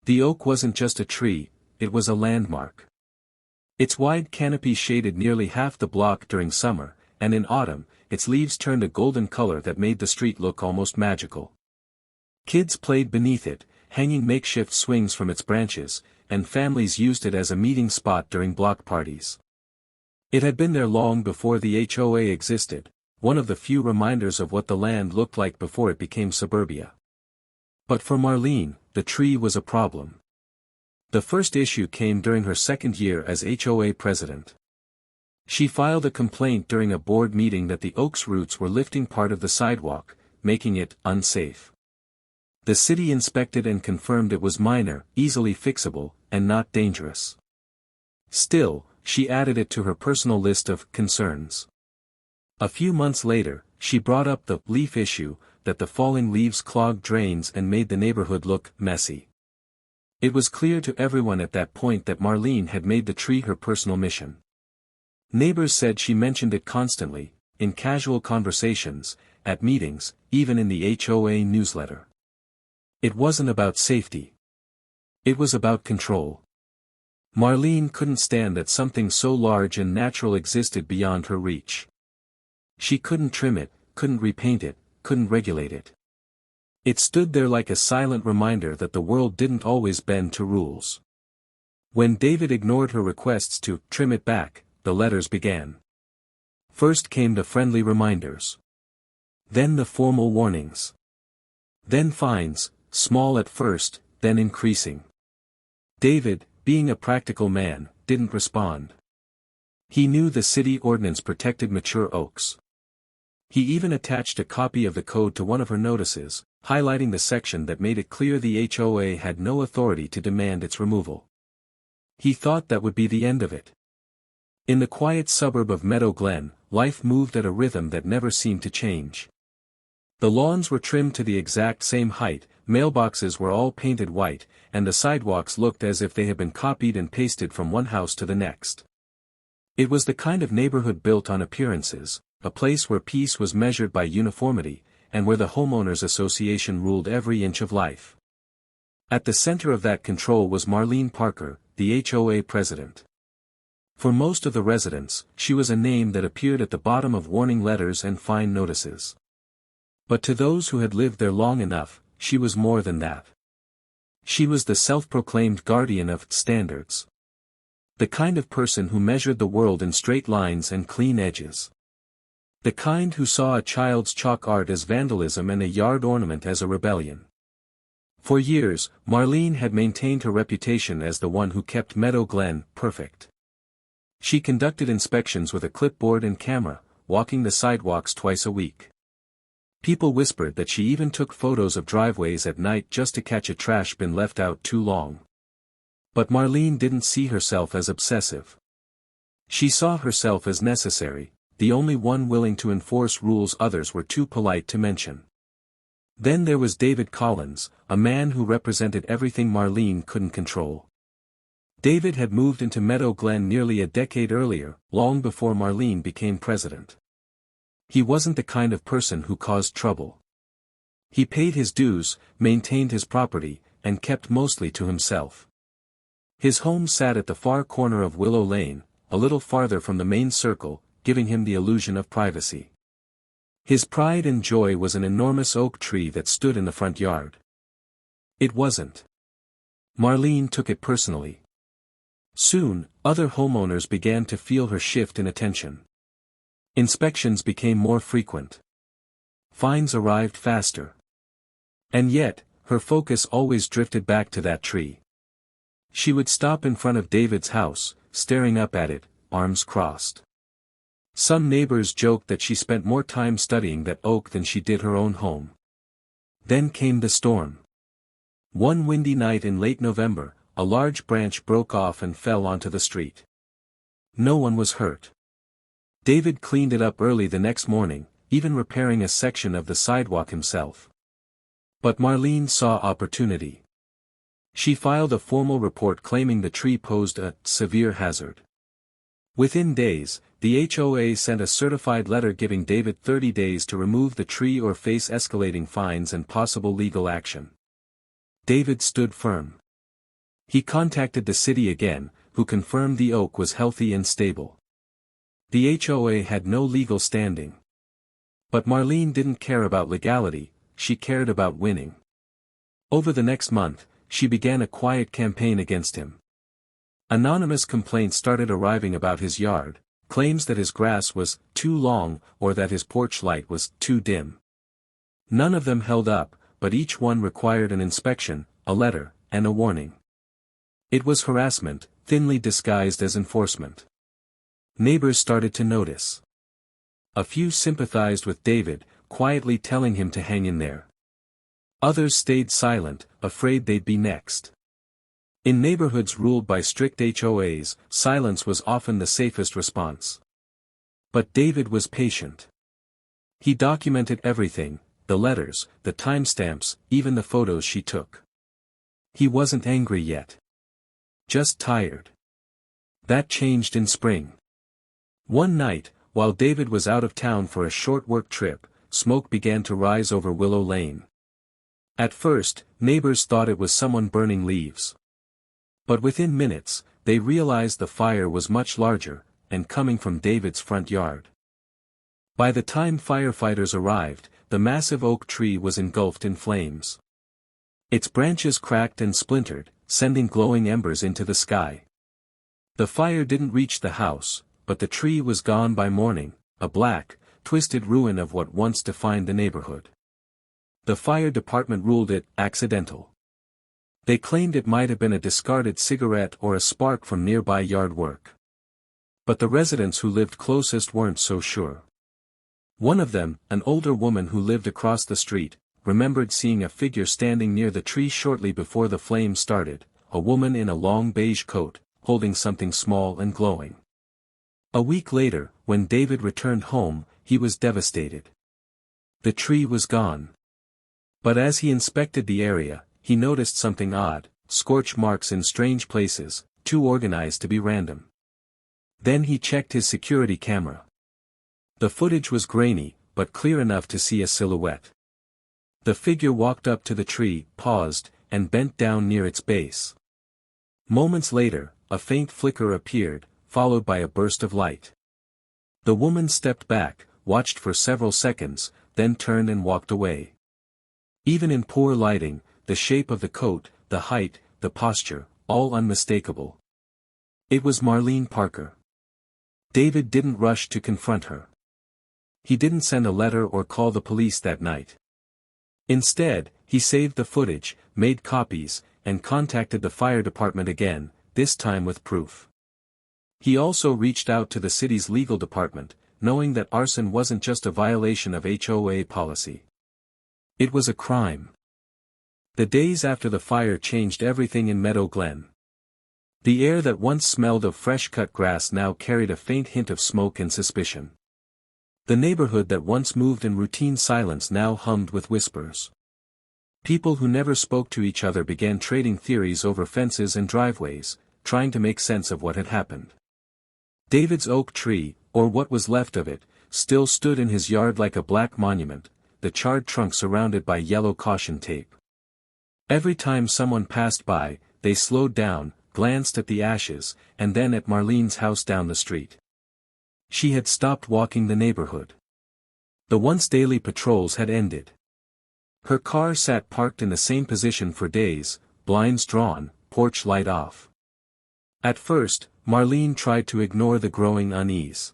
The oak wasn't just a tree, it was a landmark. Its wide canopy shaded nearly half the block during summer, and in autumn, its leaves turned a golden color that made the street look almost magical. Kids played beneath it, hanging makeshift swings from its branches, and families used it as a meeting spot during block parties. It had been there long before the HOA existed, one of the few reminders of what the land looked like before it became suburbia. But for Marlene, the tree was a problem. The first issue came during her second year as HOA president. She filed a complaint during a board meeting that the oak's roots were lifting part of the sidewalk, making it unsafe. The city inspected and confirmed it was minor, easily fixable, and not dangerous. Still, she added it to her personal list of concerns. A few months later, she brought up the leaf issue, that the falling leaves clogged drains and made the neighborhood look messy. It was clear to everyone at that point that Marlene had made the tree her personal mission. Neighbors said she mentioned it constantly, in casual conversations, at meetings, even in the HOA newsletter. It wasn't about safety. It was about control. Marlene couldn't stand that something so large and natural existed beyond her reach. She couldn't trim it, couldn't repaint it, couldn't regulate it. It stood there like a silent reminder that the world didn't always bend to rules. When David ignored her requests to trim it back, the letters began. First came the friendly reminders. Then the formal warnings. Then fines, small at first, then increasing. David, being a practical man, didn't respond. He knew the city ordinance protected mature oaks. He even attached a copy of the code to one of her notices, highlighting the section that made it clear the HOA had no authority to demand its removal. He thought that would be the end of it. In the quiet suburb of Meadow Glen, life moved at a rhythm that never seemed to change. The lawns were trimmed to the exact same height, mailboxes were all painted white, and the sidewalks looked as if they had been copied and pasted from one house to the next. It was the kind of neighborhood built on appearances, a place where peace was measured by uniformity, and where the Homeowners Association ruled every inch of life. At the center of that control was Marlene Parker, the HOA president. For most of the residents, she was a name that appeared at the bottom of warning letters and fine notices. But to those who had lived there long enough, she was more than that. She was the self-proclaimed guardian of standards. The kind of person who measured the world in straight lines and clean edges. The kind who saw a child's chalk art as vandalism and a yard ornament as a rebellion. For years, Marlene had maintained her reputation as the one who kept Meadow Glen perfect. She conducted inspections with a clipboard and camera, walking the sidewalks twice a week. People whispered that she even took photos of driveways at night just to catch a trash bin left out too long. But Marlene didn't see herself as obsessive. She saw herself as necessary, the only one willing to enforce rules others were too polite to mention. Then there was David Collins, a man who represented everything Marlene couldn't control. David had moved into Meadow Glen nearly a decade earlier, long before Marlene became president. He wasn't the kind of person who caused trouble. He paid his dues, maintained his property, and kept mostly to himself. His home sat at the far corner of Willow Lane, a little farther from the main circle, giving him the illusion of privacy. His pride and joy was an enormous oak tree that stood in the front yard. It wasn't. Marlene took it personally. Soon, other homeowners began to feel her shift in attention. Inspections became more frequent. Fines arrived faster. And yet, her focus always drifted back to that tree. She would stop in front of David's house, staring up at it, arms crossed. Some neighbors joked that she spent more time studying that oak than she did her own home. Then came the storm. One windy night in late November, a large branch broke off and fell onto the street. No one was hurt. David cleaned it up early the next morning, even repairing a section of the sidewalk himself. But Marlene saw opportunity. She filed a formal report claiming the tree posed a severe hazard. Within days, the HOA sent a certified letter giving David 30 days to remove the tree or face escalating fines and possible legal action. David stood firm. He contacted the city again, who confirmed the oak was healthy and stable. The HOA had no legal standing. But Marlene didn't care about legality, she cared about winning. Over the next month, she began a quiet campaign against him. Anonymous complaints started arriving about his yard, claims that his grass was too long or that his porch light was too dim. None of them held up, but each one required an inspection, a letter, and a warning. It was harassment, thinly disguised as enforcement. Neighbors started to notice. A few sympathized with David, quietly telling him to hang in there. Others stayed silent, afraid they'd be next. In neighborhoods ruled by strict HOAs, silence was often the safest response. But David was patient. He documented everything, the letters, the timestamps, even the photos she took. He wasn't angry yet. Just tired. That changed in spring. One night, while David was out of town for a short work trip, smoke began to rise over Willow Lane. At first, neighbors thought it was someone burning leaves. But within minutes, they realized the fire was much larger, and coming from David's front yard. By the time firefighters arrived, the massive oak tree was engulfed in flames. Its branches cracked and splintered, sending glowing embers into the sky. The fire didn't reach the house, but the tree was gone by morning, a black, twisted ruin of what once defined the neighborhood. The fire department ruled it accidental. They claimed it might have been a discarded cigarette or a spark from nearby yard work. But the residents who lived closest weren't so sure. One of them, an older woman who lived across the street, remembered seeing a figure standing near the tree shortly before the flames started, a woman in a long beige coat, holding something small and glowing. A week later, when David returned home, he was devastated. The tree was gone. But as he inspected the area, he noticed something odd, scorch marks in strange places, too organized to be random. Then he checked his security camera. The footage was grainy, but clear enough to see a silhouette. The figure walked up to the tree, paused, and bent down near its base. Moments later, a faint flicker appeared, followed by a burst of light. The woman stepped back, watched for several seconds, then turned and walked away. Even in poor lighting, the shape of the coat, the height, the posture, all unmistakable. It was Marlene Parker. David didn't rush to confront her. He didn't send a letter or call the police that night. Instead, he saved the footage, made copies, and contacted the fire department again, this time with proof. He also reached out to the city's legal department, knowing that arson wasn't just a violation of HOA policy. It was a crime. The days after the fire changed everything in Meadow Glen. The air that once smelled of fresh-cut grass now carried a faint hint of smoke and suspicion. The neighborhood that once moved in routine silence now hummed with whispers. People who never spoke to each other began trading theories over fences and driveways, trying to make sense of what had happened. David's oak tree, or what was left of it, still stood in his yard like a black monument, the charred trunk surrounded by yellow caution tape. Every time someone passed by, they slowed down, glanced at the ashes, and then at Marlene's house down the street. She had stopped walking the neighborhood. The once daily patrols had ended. Her car sat parked in the same position for days, blinds drawn, porch light off. At first, Marlene tried to ignore the growing unease.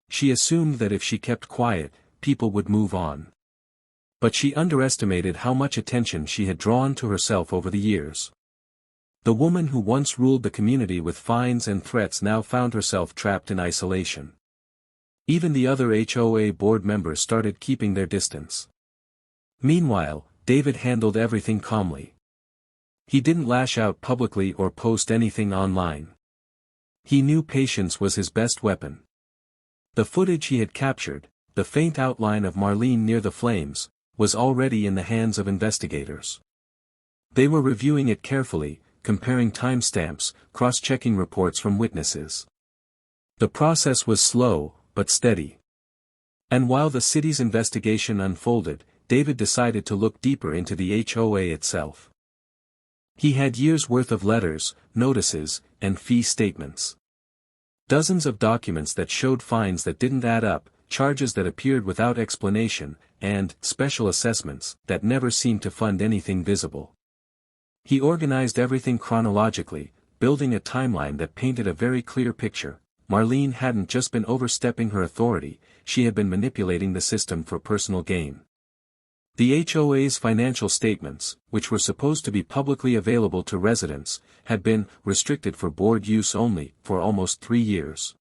She assumed that if she kept quiet, people would move on. But she underestimated how much attention she had drawn to herself over the years. The woman who once ruled the community with fines and threats now found herself trapped in isolation. Even the other HOA board members started keeping their distance. Meanwhile, David handled everything calmly. He didn't lash out publicly or post anything online. He knew patience was his best weapon. The footage he had captured, the faint outline of Marlene near the flames, was already in the hands of investigators. They were reviewing it carefully, comparing timestamps, cross-checking reports from witnesses. The process was slow, but steady. And while the city's investigation unfolded, David decided to look deeper into the HOA itself. He had years' worth of letters, notices, and fee statements. Dozens of documents that showed fines that didn't add up, charges that appeared without explanation, and special assessments that never seemed to fund anything visible. He organized everything chronologically, building a timeline that painted a very clear picture. Marlene hadn't just been overstepping her authority, she had been manipulating the system for personal gain. The HOA's financial statements, which were supposed to be publicly available to residents, had been restricted for board use only for almost 3 years.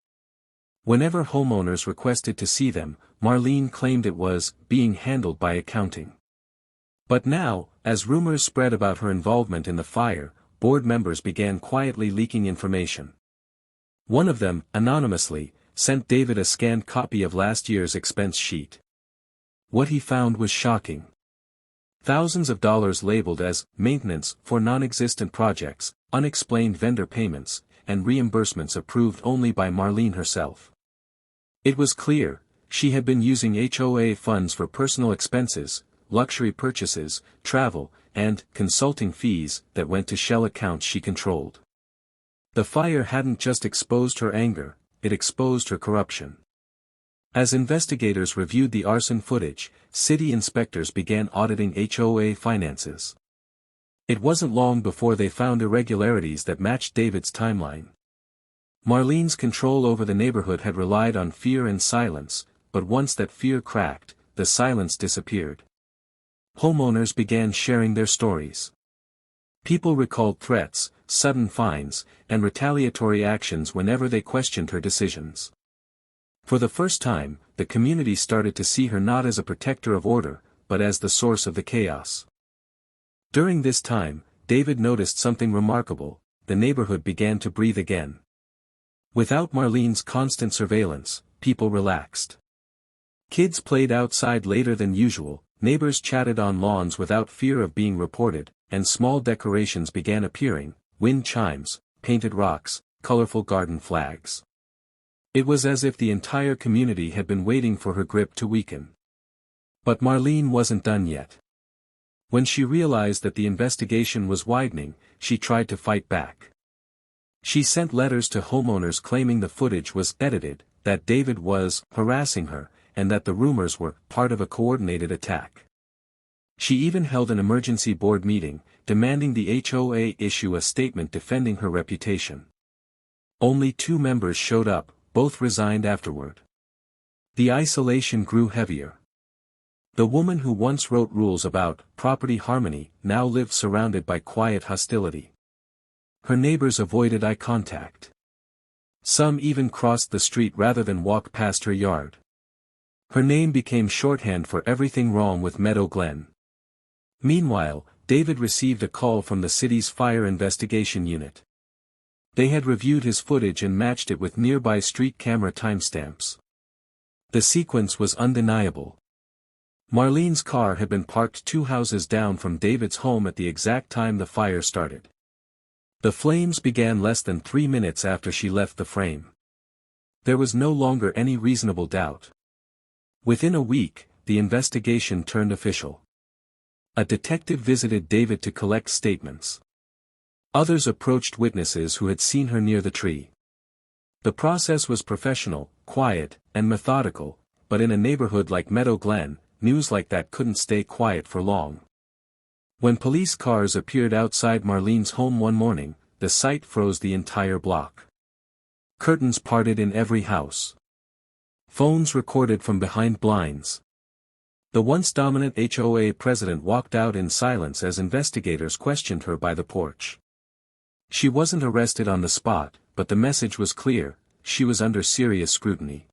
Whenever homeowners requested to see them, Marlene claimed it was being handled by accounting. But now, as rumors spread about her involvement in the fire, board members began quietly leaking information. One of them, anonymously, sent David a scanned copy of last year's expense sheet. What he found was shocking. Thousands of dollars labeled as maintenance for non-existent projects, unexplained vendor payments, and reimbursements approved only by Marlene herself. It was clear, she had been using HOA funds for personal expenses, luxury purchases, travel, and consulting fees that went to shell accounts she controlled. The fire hadn't just exposed her anger, it exposed her corruption. As investigators reviewed the arson footage, city inspectors began auditing HOA finances. It wasn't long before they found irregularities that matched David's timeline. Marlene's control over the neighborhood had relied on fear and silence, but once that fear cracked, the silence disappeared. Homeowners began sharing their stories. People recalled threats, sudden fines, and retaliatory actions whenever they questioned her decisions. For the first time, the community started to see her not as a protector of order, but as the source of the chaos. During this time, David noticed something remarkable: the neighborhood began to breathe again. Without Marlene's constant surveillance, people relaxed. Kids played outside later than usual, neighbors chatted on lawns without fear of being reported, and small decorations began appearing: wind chimes, painted rocks, colorful garden flags. It was as if the entire community had been waiting for her grip to weaken. But Marlene wasn't done yet. When she realized that the investigation was widening, she tried to fight back. She sent letters to homeowners claiming the footage was edited, that David was harassing her, and that the rumors were part of a coordinated attack. She even held an emergency board meeting, demanding the HOA issue a statement defending her reputation. Only 2 members showed up, both resigned afterward. The isolation grew heavier. The woman who once wrote rules about property harmony now lived surrounded by quiet hostility. Her neighbors avoided eye contact. Some even crossed the street rather than walk past her yard. Her name became shorthand for everything wrong with Meadow Glen. Meanwhile, David received a call from the city's fire investigation unit. They had reviewed his footage and matched it with nearby street camera timestamps. The sequence was undeniable. Marlene's car had been parked 2 houses down from David's home at the exact time the fire started. The flames began less than 3 minutes after she left the frame. There was no longer any reasonable doubt. Within a week, the investigation turned official. A detective visited David to collect statements. Others approached witnesses who had seen her near the tree. The process was professional, quiet, and methodical, but in a neighborhood like Meadow Glen, news like that couldn't stay quiet for long. When police cars appeared outside Marlene's home one morning, the sight froze the entire block. Curtains parted in every house. Phones recorded from behind blinds. The once dominant HOA president walked out in silence as investigators questioned her by the porch. She wasn't arrested on the spot, but the message was clear: she was under serious scrutiny.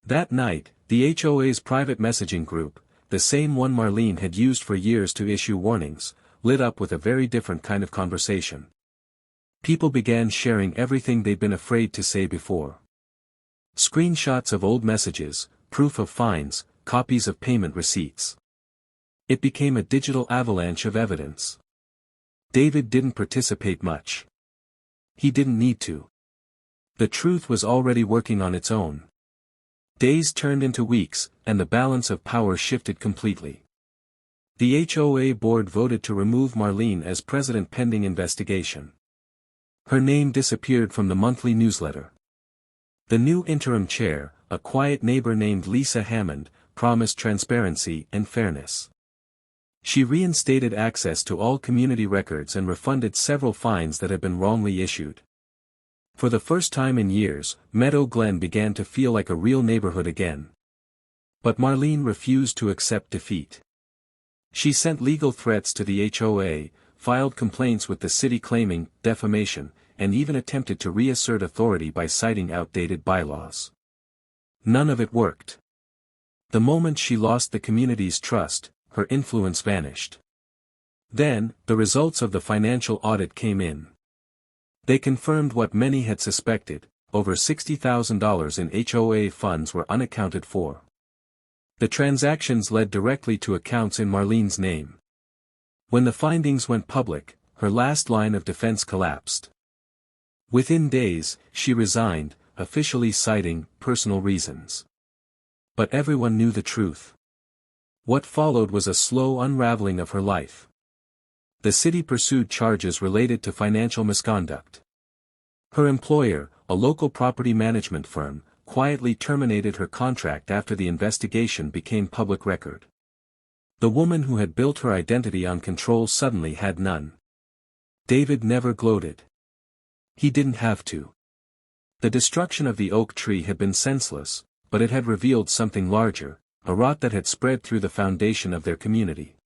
That night, the HOA's private messaging group, the same one Marlene had used for years to issue warnings, lit up with a very different kind of conversation. People began sharing everything they'd been afraid to say before. Screenshots of old messages, proof of fines, copies of payment receipts. It became a digital avalanche of evidence. David didn't participate much. He didn't need to. The truth was already working on its own. Days turned into weeks, and the balance of power shifted completely. The HOA board voted to remove Marlene as president pending investigation. Her name disappeared from the monthly newsletter. The new interim chair, a quiet neighbor named Lisa Hammond, promised transparency and fairness. She reinstated access to all community records and refunded several fines that had been wrongly issued. For the first time in years, Meadow Glen began to feel like a real neighborhood again. But Marlene refused to accept defeat. She sent legal threats to the HOA, filed complaints with the city claiming defamation, and even attempted to reassert authority by citing outdated bylaws. None of it worked. The moment she lost the community's trust, her influence vanished. Then, the results of the financial audit came in. They confirmed what many had suspected: over $60,000 in HOA funds were unaccounted for. The transactions led directly to accounts in Marlene's name. When the findings went public, her last line of defense collapsed. Within days, she resigned, officially citing personal reasons. But everyone knew the truth. What followed was a slow unraveling of her life. The city pursued charges related to financial misconduct. Her employer, a local property management firm, quietly terminated her contract after the investigation became public record. The woman who had built her identity on control suddenly had none. David never gloated. He didn't have to. The destruction of the oak tree had been senseless, but it had revealed something larger, a rot that had spread through the foundation of their community.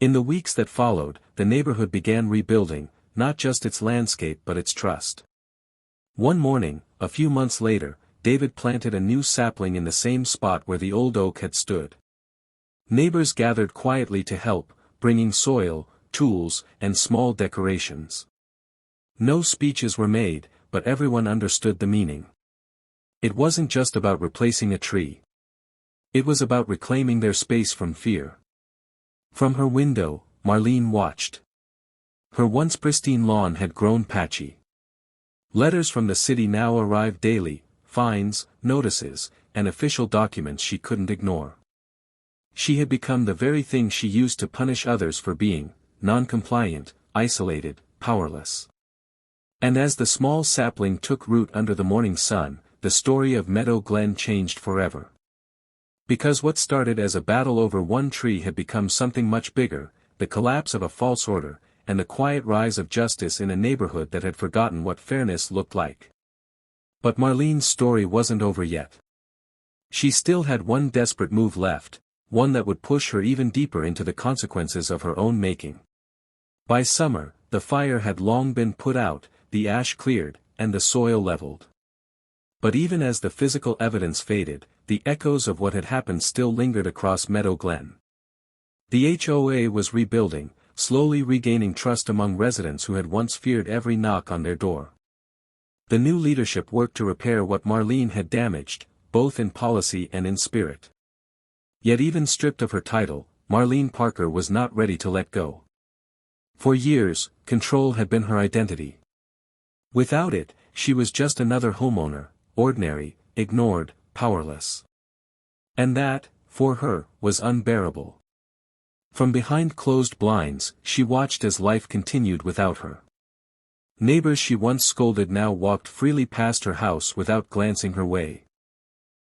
In the weeks that followed, the neighborhood began rebuilding, not just its landscape but its trust. One morning, a few months later, David planted a new sapling in the same spot where the old oak had stood. Neighbors gathered quietly to help, bringing soil, tools, and small decorations. No speeches were made, but everyone understood the meaning. It wasn't just about replacing a tree. It was about reclaiming their space from fear. From her window, Marlene watched. Her once pristine lawn had grown patchy. Letters from the city now arrived daily, fines, notices, and official documents she couldn't ignore. She had become the very thing she used to punish others for being: non-compliant, isolated, powerless. And as the small sapling took root under the morning sun, the story of Meadow Glen changed forever. Because what started as a battle over one tree had become something much bigger: the collapse of a false order, and the quiet rise of justice in a neighborhood that had forgotten what fairness looked like. But Marlene's story wasn't over yet. She still had one desperate move left, one that would push her even deeper into the consequences of her own making. By summer, the fire had long been put out, the ash cleared, and the soil leveled. But even as the physical evidence faded, the echoes of what had happened still lingered across Meadow Glen. The HOA was rebuilding, slowly regaining trust among residents who had once feared every knock on their door. The new leadership worked to repair what Marlene had damaged, both in policy and in spirit. Yet even stripped of her title, Marlene Parker was not ready to let go. For years, control had been her identity. Without it, she was just another homeowner, ordinary, ignored, powerless. And that, for her, was unbearable. From behind closed blinds, she watched as life continued without her. Neighbors she once scolded now walked freely past her house without glancing her way.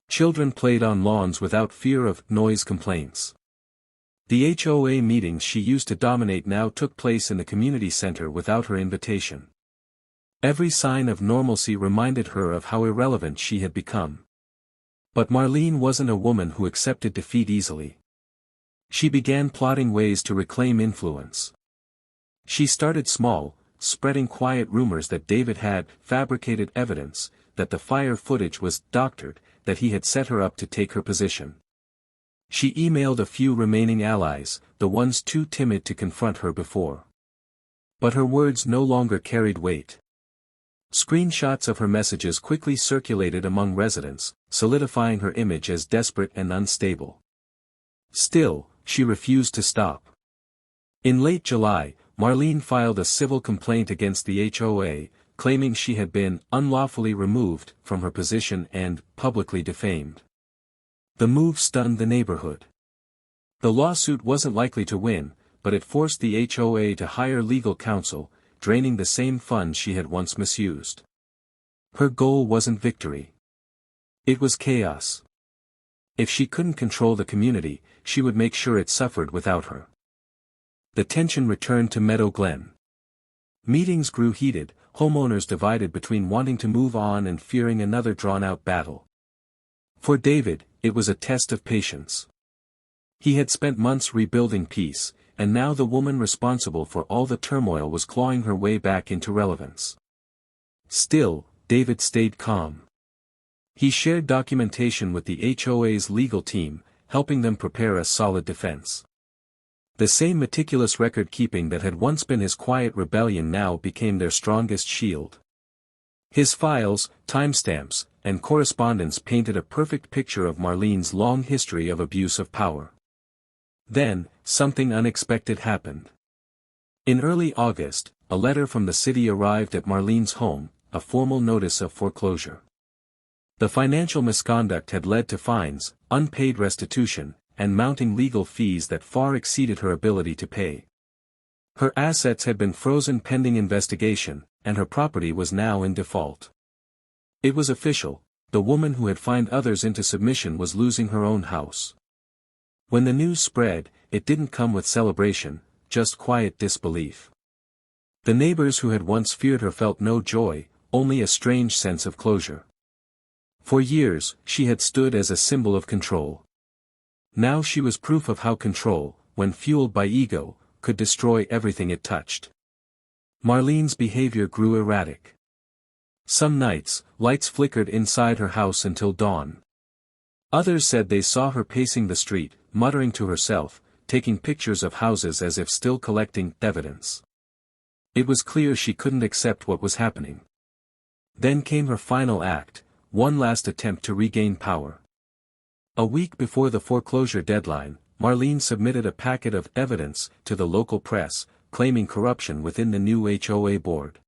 Children played on lawns without fear of noise complaints. The HOA meetings she used to dominate now took place in the community center without her invitation. Every sign of normalcy reminded her of how irrelevant she had become. But Marlene wasn't a woman who accepted defeat easily. She began plotting ways to reclaim influence. She started small, spreading quiet rumors that David had fabricated evidence, that the fire footage was doctored, that he had set her up to take her position. She emailed a few remaining allies, the ones too timid to confront her before. But her words no longer carried weight. Screenshots of her messages quickly circulated among residents, solidifying her image as desperate and unstable. Still, she refused to stop. In late July, Marlene filed a civil complaint against the HOA, claiming she had been unlawfully removed from her position and publicly defamed. The move stunned the neighborhood. The lawsuit wasn't likely to win, but it forced the HOA to hire legal counsel, draining the same funds she had once misused. Her goal wasn't victory. It was chaos. If she couldn't control the community, she would make sure it suffered without her. The tension returned to Meadow Glen. Meetings grew heated, homeowners divided between wanting to move on and fearing another drawn-out battle. For David, it was a test of patience. He had spent months rebuilding peace, and now the woman responsible for all the turmoil was clawing her way back into relevance. Still, David stayed calm. He shared documentation with the HOA's legal team, helping them prepare a solid defense. The same meticulous record-keeping that had once been his quiet rebellion now became their strongest shield. His files, timestamps, and correspondence painted a perfect picture of Marlene's long history of abuse of power. Then, something unexpected happened. In early August, a letter from the city arrived at Marlene's home, a formal notice of foreclosure. The financial misconduct had led to fines, unpaid restitution, and mounting legal fees that far exceeded her ability to pay. Her assets had been frozen pending investigation, and her property was now in default. It was official, the woman who had fined others into submission was losing her own house. When the news spread, it didn't come with celebration, just quiet disbelief. The neighbors who had once feared her felt no joy, only a strange sense of closure. For years, she had stood as a symbol of control. Now she was proof of how control, when fueled by ego, could destroy everything it touched. Marlene's behavior grew erratic. Some nights, lights flickered inside her house until dawn. Others said they saw her pacing the street, muttering to herself, taking pictures of houses as if still collecting evidence. It was clear she couldn't accept what was happening. Then came her final act, one last attempt to regain power. A week before the foreclosure deadline, Marlene submitted a packet of evidence to the local press, claiming corruption within the new HOA board.